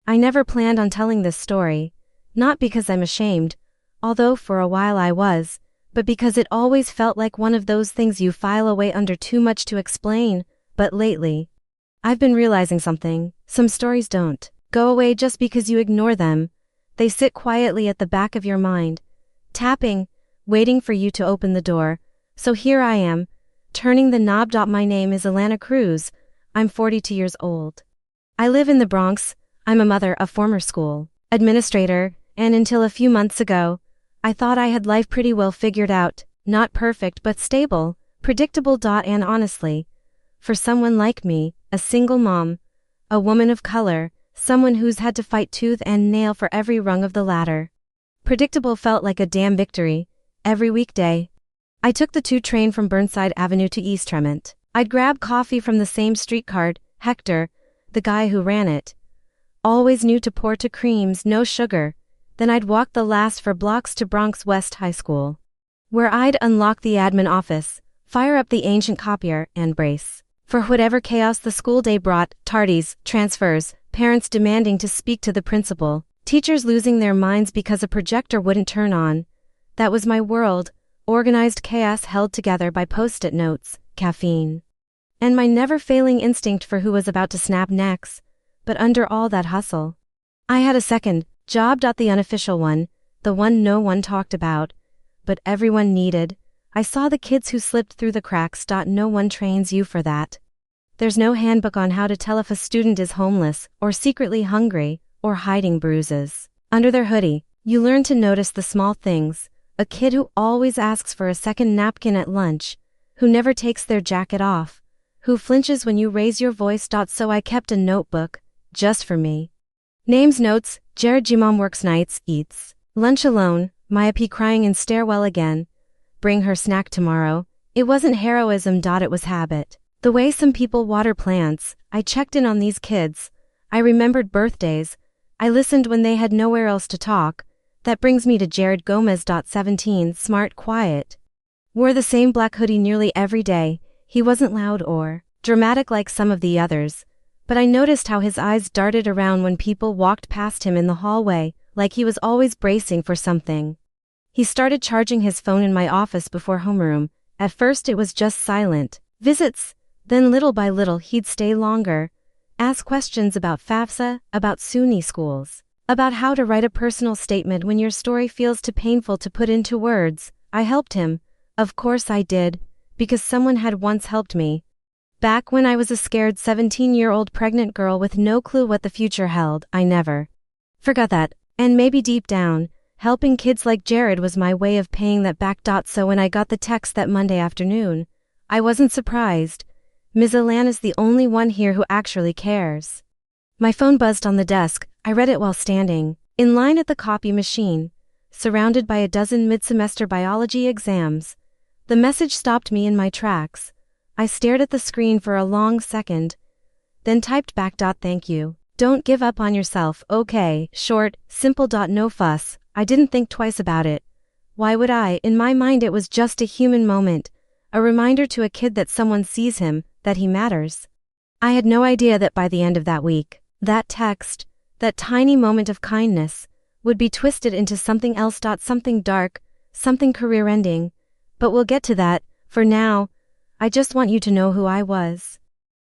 I never planned on telling this story, not because I'm ashamed, although for a while I was, but because it always felt like one of those things you file away under too much to explain. But lately, I've been realizing something. Some stories don't go away just because you ignore them. They sit quietly at the back of your mind, tapping, waiting for you to open the door. So here I am, turning the knob. My name is Alana Cruz. I'm 42 years old. I live in the Bronx. I'm a mother, a former school administrator, and until a few months ago, I thought I had life pretty well figured out, not perfect but stable, predictable. And honestly, for someone like me, a single mom, a woman of color, someone who's had to fight tooth and nail for every rung of the ladder, predictable felt like a damn victory. Every weekday, I took the 2 train from Burnside Avenue to East Tremont. I'd grab coffee from the same streetcar. Hector, the guy who ran it, always knew to pour 2 creams, no sugar. Then I'd walk the last 4 blocks to Bronx West High School, where I'd unlock the admin office, fire up the ancient copier, and brace for whatever chaos the school day brought: tardies, transfers, parents demanding to speak to the principal, teachers losing their minds because a projector wouldn't turn on. That was my world, organized chaos held together by post-it notes, caffeine, and my never-failing instinct for who was about to snap necks. But under all that hustle, I had a second job. The unofficial one, the one no one talked about, but everyone needed. I saw the kids who slipped through the cracks. No one trains you for that. There's no handbook on how to tell if a student is homeless, or secretly hungry, or hiding bruises under their hoodie. You learn to notice the small things: a kid who always asks for a second napkin at lunch, who never takes their jacket off, who flinches when you raise your voice. So I kept a notebook, just for me. Names, notes: Jared G. Mom works nights, eats lunch alone. Maya P. crying in stairwell again. Bring her snack tomorrow. It wasn't heroism. It was habit. The way some people water plants. I checked in on these kids. I remembered birthdays. I listened when they had nowhere else to talk. That brings me to Jared Gomez. 17, smart, quiet. Wore the same black hoodie nearly every day. He wasn't loud or dramatic like some of the others, but I noticed how his eyes darted around when people walked past him in the hallway, like he was always bracing for something. He started charging his phone in my office before homeroom. At first it was just silent visits, then little by little he'd stay longer, ask questions about FAFSA, about SUNY schools, about how to write a personal statement when your story feels too painful to put into words. I helped him. Of course I did, because someone had once helped me. Back when I was a scared 17-year-old pregnant girl with no clue what the future held. I never forgot that, and maybe deep down, helping kids like Jared was my way of paying that back. So when I got the text that Monday afternoon, I wasn't surprised. Ms. Alana's the only one here who actually cares. My phone buzzed on the desk. I read it while standing in line at the copy machine, surrounded by a dozen mid-semester biology exams. The message stopped me in my tracks. I stared at the screen for a long second, then typed back. Thank you. Don't give up on yourself. Okay, short, simple. No fuss. I didn't think twice about it. Why would I? In my mind it was just a human moment, a reminder to a kid that someone sees him, that he matters. I had no idea that by the end of that week, that text, that tiny moment of kindness, would be twisted into something else. Something dark, something career-ending. But we'll get to that. For now, I just want you to know who I was.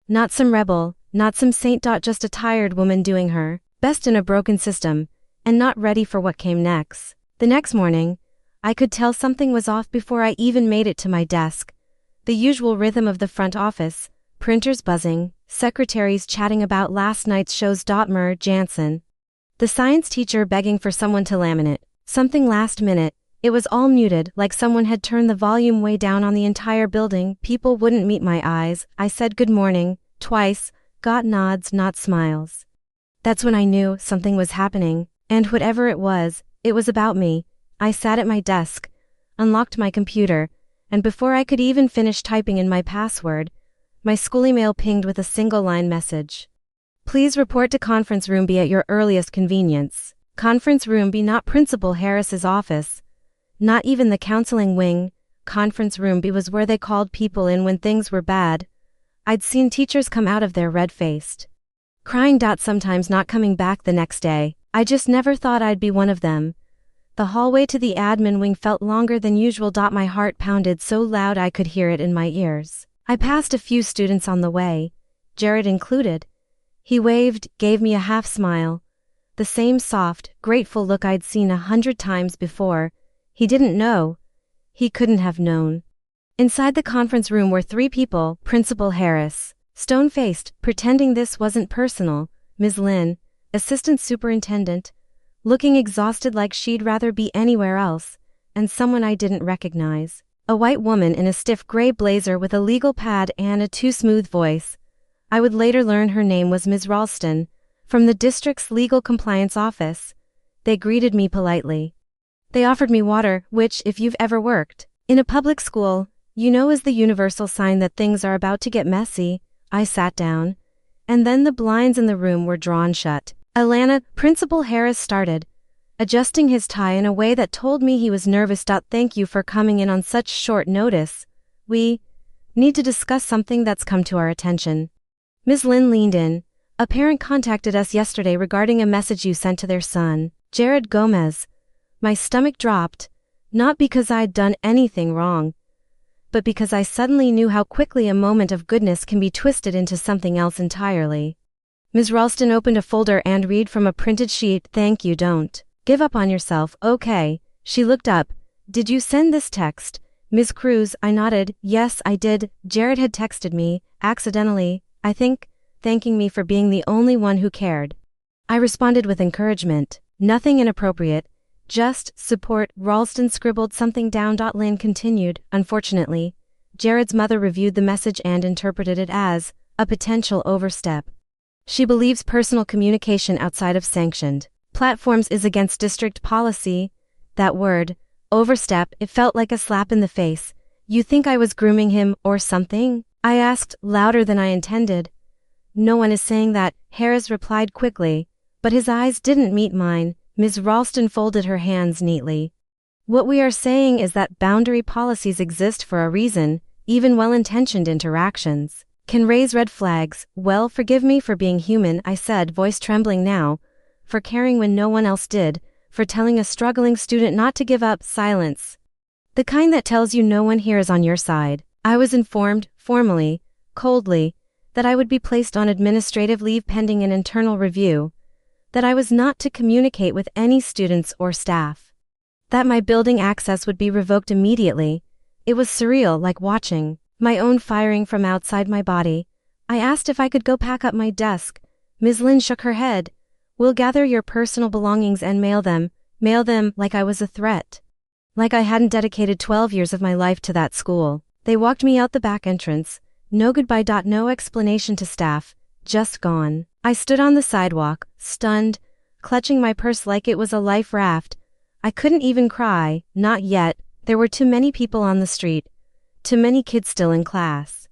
Not some rebel, not some saint. Just a tired woman doing her best in a broken system, and not ready for what came next. The next morning, I could tell something was off before I even made it to my desk. The usual rhythm of the front office, printers buzzing, secretaries chatting about last night's shows. Mer Jansen, the science teacher begging for someone to laminate something last minute. It was all muted, like someone had turned the volume way down on the entire building. People wouldn't meet my eyes. I said good morning, twice, got nods, not smiles. That's when I knew something was happening, and whatever it was about me. I sat at my desk, unlocked my computer, and before I could even finish typing in my password, my school email pinged with a single-line message. Please report to conference room B at your earliest convenience. Conference room B, not Principal Harris's office. Not even the counseling wing. Conference room B was where they called people in when things were bad. I'd seen teachers come out of there red-faced, Crying. Sometimes not coming back the next day. I just never thought I'd be one of them. The hallway to the admin wing felt longer than usual. My heart pounded so loud I could hear it in my ears. I passed a few students on the way, Jared included. He waved, gave me a half smile. The same soft, grateful look I'd seen 100 times before. He didn't know. He couldn't have known. Inside the conference room were 3 people: Principal Harris, stone-faced, pretending this wasn't personal; Ms. Lynn, Assistant Superintendent, looking exhausted like she'd rather be anywhere else; and someone I didn't recognize. A white woman in a stiff gray blazer with a legal pad and a too-smooth voice. I would later learn her name was Ms. Ralston, from the district's legal compliance office. They greeted me politely. They offered me water, which, if you've ever worked in a public school, you know is the universal sign that things are about to get messy. I sat down, and then the blinds in the room were drawn shut. Alana, Principal Harris started, adjusting his tie in a way that told me he was nervous. Thank you for coming in on such short notice. We need to discuss something that's come to our attention. Ms. Lynn leaned in. A parent contacted us yesterday regarding a message you sent to their son, Jared Gomez. My stomach dropped, not because I'd done anything wrong, but because I suddenly knew how quickly a moment of goodness can be twisted into something else entirely. Ms. Ralston opened a folder and read from a printed sheet. Thank you. Don't give up on yourself, okay? She looked up. Did you send this text, Ms. Cruz? I nodded. Yes, I did. Jared had texted me, accidentally, I think, thanking me for being the only one who cared. I responded with encouragement. Nothing inappropriate, just support. Ralston scribbled something down. Lynn continued. Unfortunately, Jared's mother reviewed the message and interpreted it as a potential overstep. She believes personal communication outside of sanctioned platforms is against district policy. That word, overstep, it felt like a slap in the face. You think I was grooming him or something? I asked, louder than I intended. No one is saying that, Harris replied quickly, but his eyes didn't meet mine. Ms. Ralston folded her hands neatly. What we are saying is that boundary policies exist for a reason. Even well-intentioned interactions can raise red flags. Well, forgive me for being human, I said, voice trembling now, for caring when no one else did, for telling a struggling student not to give up. Silence. The kind that tells you no one here is on your side. I was informed, formally, coldly, that I would be placed on administrative leave pending an internal review, that I was not to communicate with any students or staff, that my building access would be revoked immediately. It was surreal, like watching my own firing from outside my body. I asked if I could go pack up my desk. Ms. Lynn shook her head. We'll gather your personal belongings and mail them, like I was a threat. Like I hadn't dedicated 12 years of my life to that school. They walked me out the back entrance. No goodbye. No explanation to staff, just gone. I stood on the sidewalk, stunned, clutching my purse like it was a life raft. I couldn't even cry, not yet. There were too many people on the street. Too many kids still in class.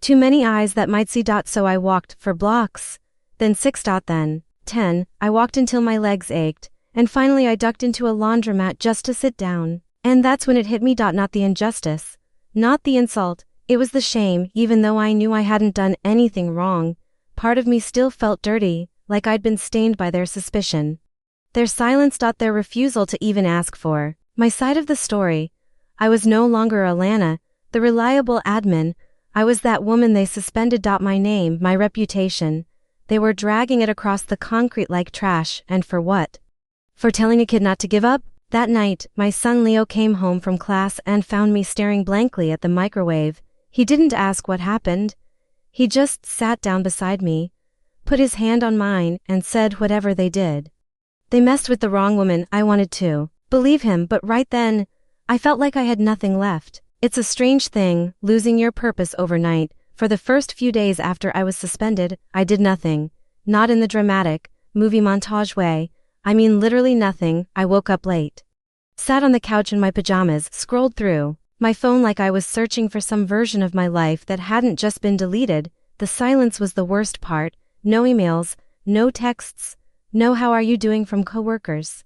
Too many eyes that might see. So I walked for blocks. Then 6. Then 10. I walked until my legs ached. And finally I ducked into a laundromat just to sit down. And that's when it hit me. Not the injustice. Not the insult. It was the shame. Even though I knew I hadn't done anything wrong, part of me still felt dirty, like I'd been stained by their suspicion. Their silence. Their refusal to even ask for my side of the story. I was no longer Alana, the reliable admin. I was that woman they suspended. My name, my reputation. They were dragging it across the concrete like trash, and for what? For telling a kid not to give up? That night, my son Leo came home from class and found me staring blankly at the microwave. He didn't ask what happened. He just sat down beside me, put his hand on mine, and said whatever they did. They messed with the wrong woman. I wanted to believe him, but right then, I felt like I had nothing left. It's a strange thing, losing your purpose overnight. For the first few days after I was suspended, I did nothing. Not in the dramatic, movie montage way. I mean literally nothing. I woke up late, sat on the couch in my pajamas, scrolled through my phone like I was searching for some version of my life that hadn't just been deleted. The silence was the worst part. No emails, no texts, no how are you doing from coworkers.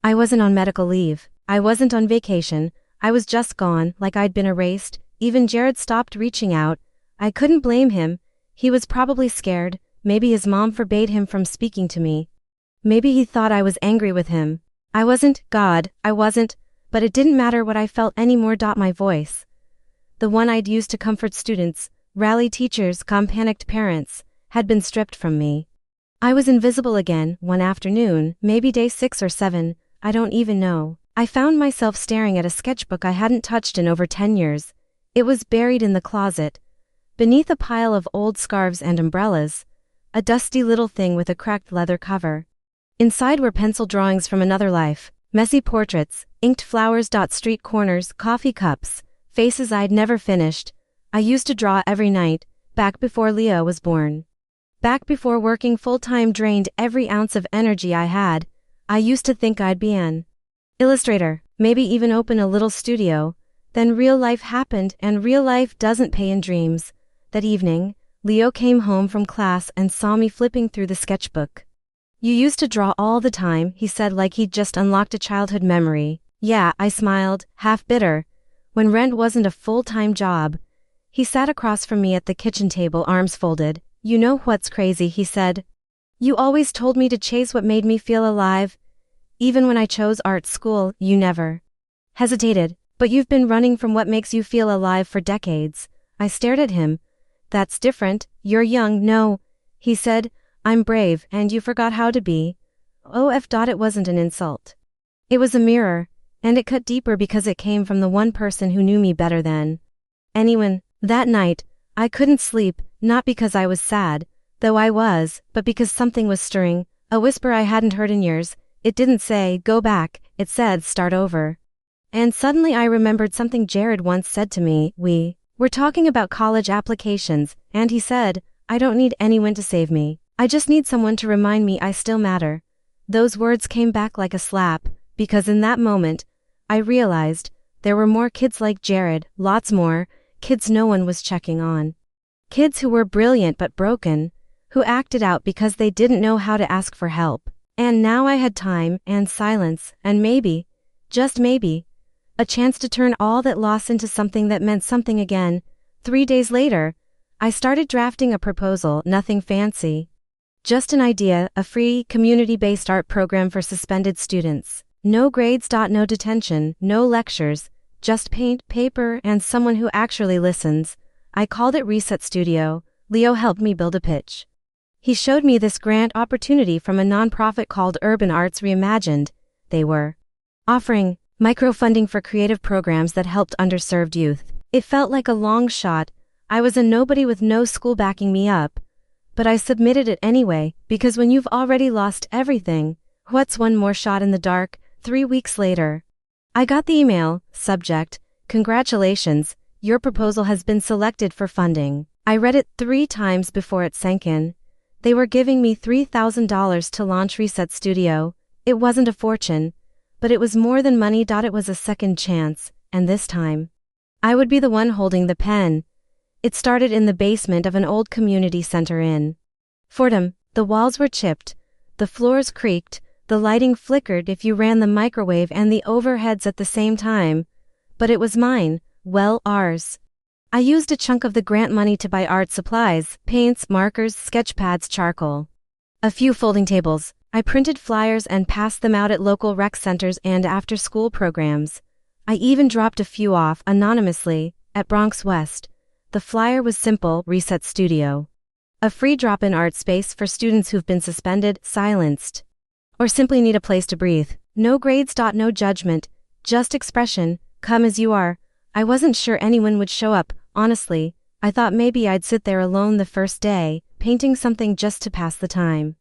I wasn't on medical leave. I wasn't on vacation. I was just gone, like I'd been erased. Even Jared stopped reaching out. I couldn't blame him. He was probably scared. maybe his mom forbade him from speaking to me. Maybe he thought I was angry with him. I wasn't, God, I wasn't, but it didn't matter what I felt anymore. My voice, the one I'd used to comfort students, rally teachers, calm panicked parents, had been stripped from me. I was invisible again. One afternoon, maybe day 6 or 7, I don't even know. I found myself staring at a sketchbook I hadn't touched in over 10 years. It was buried in the closet, beneath a pile of old scarves and umbrellas, a dusty little thing with a cracked leather cover. Inside were pencil drawings from another life, messy portraits, inked flowers. Street corners, coffee cups, faces I'd never finished. I used to draw every night, back before Leo was born. Back before working full-time drained every ounce of energy I had. I used to think I'd be an illustrator, maybe even open a little studio. Then real life happened, and real life doesn't pay in dreams. That evening, Leo came home from class and saw me flipping through the sketchbook. You used to draw all the time, he said, like he'd just unlocked a childhood memory. Yeah, I smiled, half bitter. When rent wasn't a full-time job. He sat across from me at the kitchen table, arms folded. You know what's crazy, he said. You always told me to chase what made me feel alive. Even when I chose art school, you never hesitated. But you've been running from what makes you feel alive for decades. I stared at him. That's different. You're young. No, he said. I'm brave, and you forgot how to be. It wasn't an insult. It was a mirror, and it cut deeper because it came from the one person who knew me better than anyone. That night, I couldn't sleep, not because I was sad, though I was, but because something was stirring, a whisper I hadn't heard in years. It didn't say, go back, it said, start over. And suddenly I remembered something Jared once said to me. We were talking about college applications, and he said, I don't need anyone to save me. I just need someone to remind me I still matter. Those words came back like a slap, because in that moment, I realized there were more kids like Jared, lots more, kids no one was checking on. Kids who were brilliant but broken, who acted out because they didn't know how to ask for help. And now I had time, and silence, and maybe, just maybe, a chance to turn all that loss into something that meant something again. 3 days later, I started drafting a proposal, nothing fancy. Just an idea, a free, community-based art program for suspended students. No grades. No detention, no lectures, just paint, paper, and someone who actually listens. I called it Reset Studio. Leo helped me build a pitch. He showed me this grant opportunity from a nonprofit called Urban Arts Reimagined. They were offering microfunding for creative programs that helped underserved youth. It felt like a long shot. I was a nobody with no school backing me up. But I submitted it anyway, because when you've already lost everything, what's one more shot in the dark? 3 weeks later, I got the email, subject, congratulations, your proposal has been selected for funding. I read it 3 times before it sank in. They were giving me $3,000 to launch Reset Studio. It wasn't a fortune, but it was more than money. It was a second chance, and this time, I would be the one holding the pen. It started in the basement of an old community center in Fordham. The walls were chipped, the floors creaked, the lighting flickered if you ran the microwave and the overheads at the same time. But it was mine, well, ours. I used a chunk of the grant money to buy art supplies, paints, markers, sketch pads, charcoal. A few folding tables. I printed flyers and passed them out at local rec centers and after-school programs. I even dropped a few off anonymously at Bronx West. The flyer was simple, Reset Studio. A free drop-in art space for students who've been suspended, silenced, or simply need a place to breathe. No grades. No judgment, just expression, come as you are. I wasn't sure anyone would show up, honestly. I thought maybe I'd sit there alone the first day, painting something just to pass the time.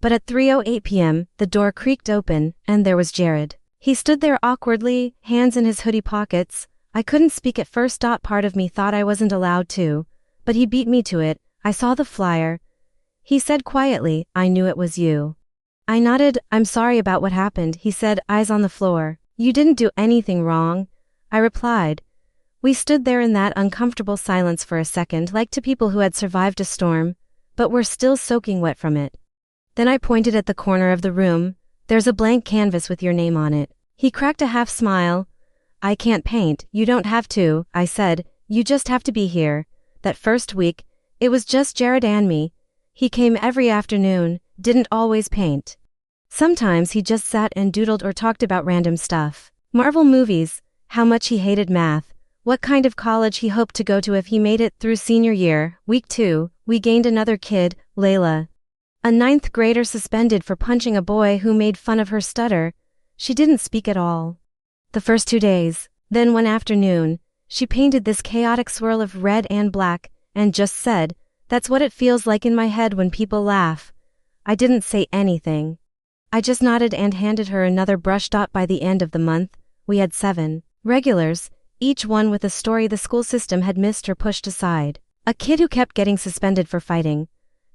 But at 3:08 p.m., the door creaked open, and there was Jared. He stood there awkwardly, hands in his hoodie pockets. I couldn't speak at first. Part of me thought I wasn't allowed to, but he beat me to it. I saw the flyer. He said quietly, I knew it was you. I nodded. I'm sorry about what happened, he said, eyes on the floor. You didn't do anything wrong, I replied. We stood there in that uncomfortable silence for a second, like two people who had survived a storm, but were still soaking wet from it. Then I pointed at the corner of the room. There's a blank canvas with your name on it. He cracked a half smile. I can't paint. You don't have to, I said. You just have to be here. That first week, it was just Jared and me. He came every afternoon, didn't always paint. Sometimes he just sat and doodled or talked about random stuff. Marvel movies, how much he hated math, what kind of college he hoped to go to if he made it through senior year. Week 2, we gained another kid, Layla. A 9th grader suspended for punching a boy who made fun of her stutter. She didn't speak at all. The first 2 days, then one afternoon, she painted this chaotic swirl of red and black, and just said, "That's what it feels like in my head when people laugh." I didn't say anything. I just nodded and handed her another brush. By the end of the month, we had 7 regulars, each one with a story the school system had missed or pushed aside. A kid who kept getting suspended for fighting.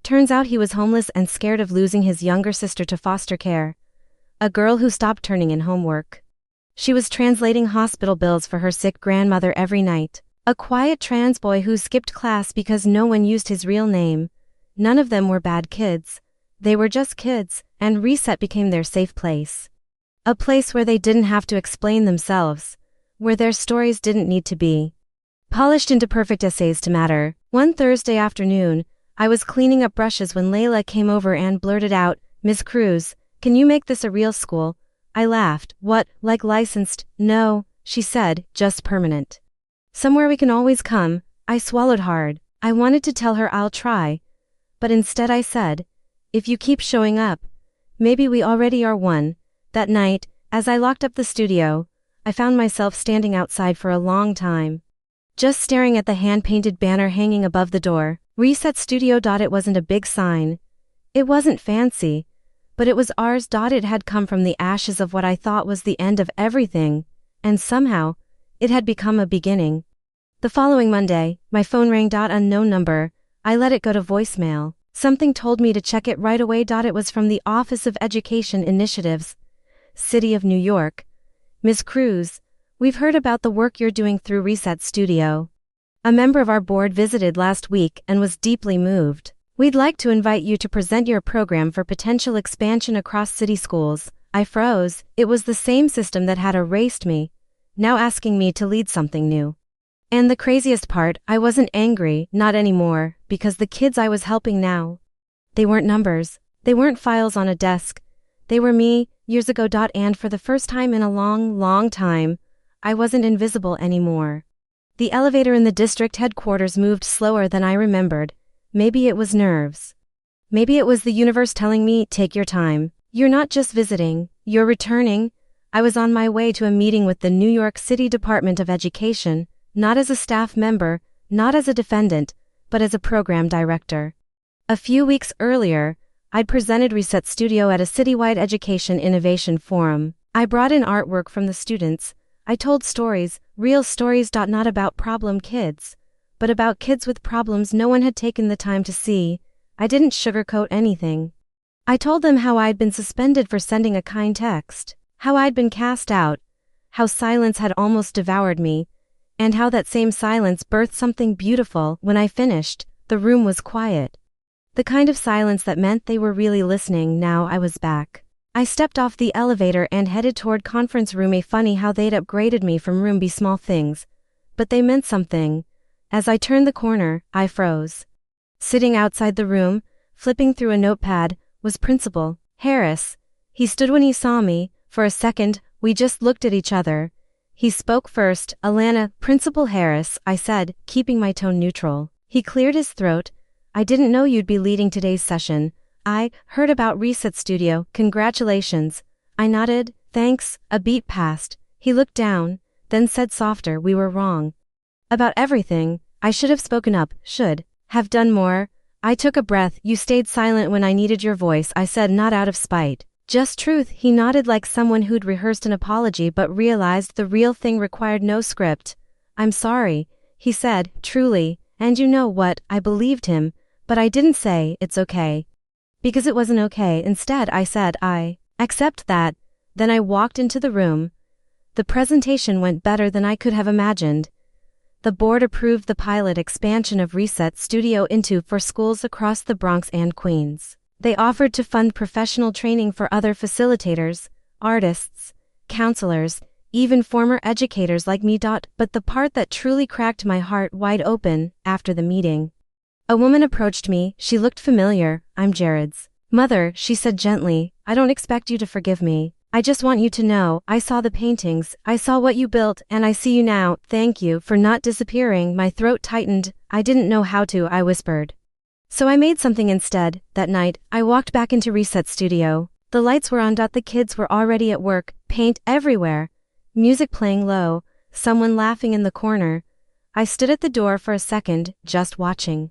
Turns out he was homeless and scared of losing his younger sister to foster care. A girl who stopped turning in homework. She was translating hospital bills for her sick grandmother every night. A quiet trans boy who skipped class because no one used his real name. None of them were bad kids. They were just kids, and Reset became their safe place. A place where they didn't have to explain themselves, where their stories didn't need to be polished into perfect essays to matter. One Thursday afternoon, I was cleaning up brushes when Layla came over and blurted out, "Miss Cruz, can you make this a real school?" I laughed. "What, like licensed?" "No," she said, "just permanent. Somewhere we can always come." I swallowed hard. I wanted to tell her I'll try, but instead I said, "If you keep showing up, maybe we already are one." That night, as I locked up the studio, I found myself standing outside for a long time, just staring at the hand-painted banner hanging above the door. Reset Studio. It wasn't a big sign. It wasn't fancy, but it was ours. It had come from the ashes of what I thought was the end of everything, and somehow, it had become a beginning. The following Monday, my phone rang. Unknown number. I let it go to voicemail. Something told me to check it right away. It was from the Office of Education Initiatives, City of New York. "Ms. Cruz, we've heard about the work you're doing through Reset Studio. A member of our board visited last week and was deeply moved. We'd like to invite you to present your program for potential expansion across city schools." I froze. It was the same system that had erased me, now asking me to lead something new. And the craziest part, I wasn't angry, not anymore, because the kids I was helping now, they weren't numbers, they weren't files on a desk, they were me, years ago. And for the first time in a long, long time, I wasn't invisible anymore. The elevator in the district headquarters moved slower than I remembered. Maybe it was nerves. Maybe it was the universe telling me, "Take your time. You're not just visiting, you're returning." I was on my way to a meeting with the New York City Department of Education, not as a staff member, not as a defendant, but as a program director. A few weeks earlier, I'd presented Reset Studio at a citywide education innovation forum. I brought in artwork from the students. I told stories, real stories. Not about problem kids, but about kids with problems no one had taken the time to see. I didn't sugarcoat anything. I told them how I'd been suspended for sending a kind text, how I'd been cast out, how silence had almost devoured me, and how that same silence birthed something beautiful. When I finished, the room was quiet. The kind of silence that meant they were really listening. Now I was back. I stepped off the elevator and headed toward conference room A. Funny how they'd upgraded me from room B. Small things, but they meant something. As I turned the corner, I froze. Sitting outside the room, flipping through a notepad, was Principal Harris. He stood when he saw me. For a second, we just looked at each other. He spoke first. "Alana, Principal Harris," I said, keeping my tone neutral. He cleared his throat. "I didn't know you'd be leading today's session. I heard about Reset Studio. Congratulations." I nodded. "Thanks." A beat passed. He looked down, then said softer, "We were wrong about everything. I should have spoken up, should have done more." I took a breath. "You stayed silent when I needed your voice," I said, not out of spite, just truth. He nodded like someone who'd rehearsed an apology but realized the real thing required no script. "I'm sorry," he said, truly, and you know what, I believed him, but I didn't say, "It's okay," because it wasn't okay. Instead, I said, "I accept that." Then I walked into the room. The presentation went better than I could have imagined. The board approved the pilot expansion of Reset Studio into for schools across the Bronx and Queens. They offered to fund professional training for other facilitators, artists, counselors, even former educators like me. But the part that truly cracked my heart wide open, after the meeting, A woman approached me, she looked familiar. I'm Jared's mother, she said gently. I don't expect you to forgive me. I just want you to know, I saw the paintings, I saw what you built, and I see you now. Thank you for not disappearing. My throat tightened. I didn't know how to, I whispered. So I made something instead. That night, I walked back into Reset's studio. The lights were on. The kids were already at work, paint everywhere. Music playing low, someone laughing in the corner. I stood at the door for a second, just watching.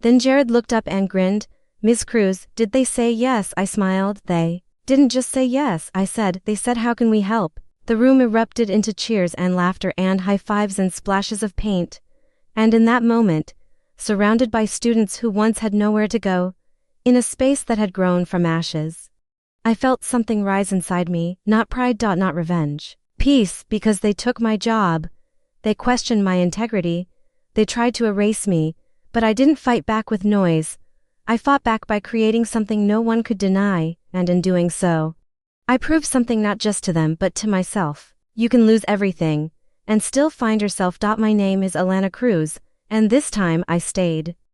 Then Jared looked up and grinned. Ms. Cruz, did they say yes? I smiled. They didn't just say yes, I said. They said how can we help? The room erupted into cheers and laughter and high fives and splashes of paint. And in that moment, surrounded by students who once had nowhere to go, in a space that had grown from ashes, I felt something rise inside me, not pride, not revenge. Peace, because they took my job. They questioned my integrity. They tried to erase me, but I didn't fight back with noise. I fought back by creating something no one could deny, and in doing so, I proved something not just to them but to myself. You can lose everything, and still find yourself. My name is Alana Cruz, and this time I stayed.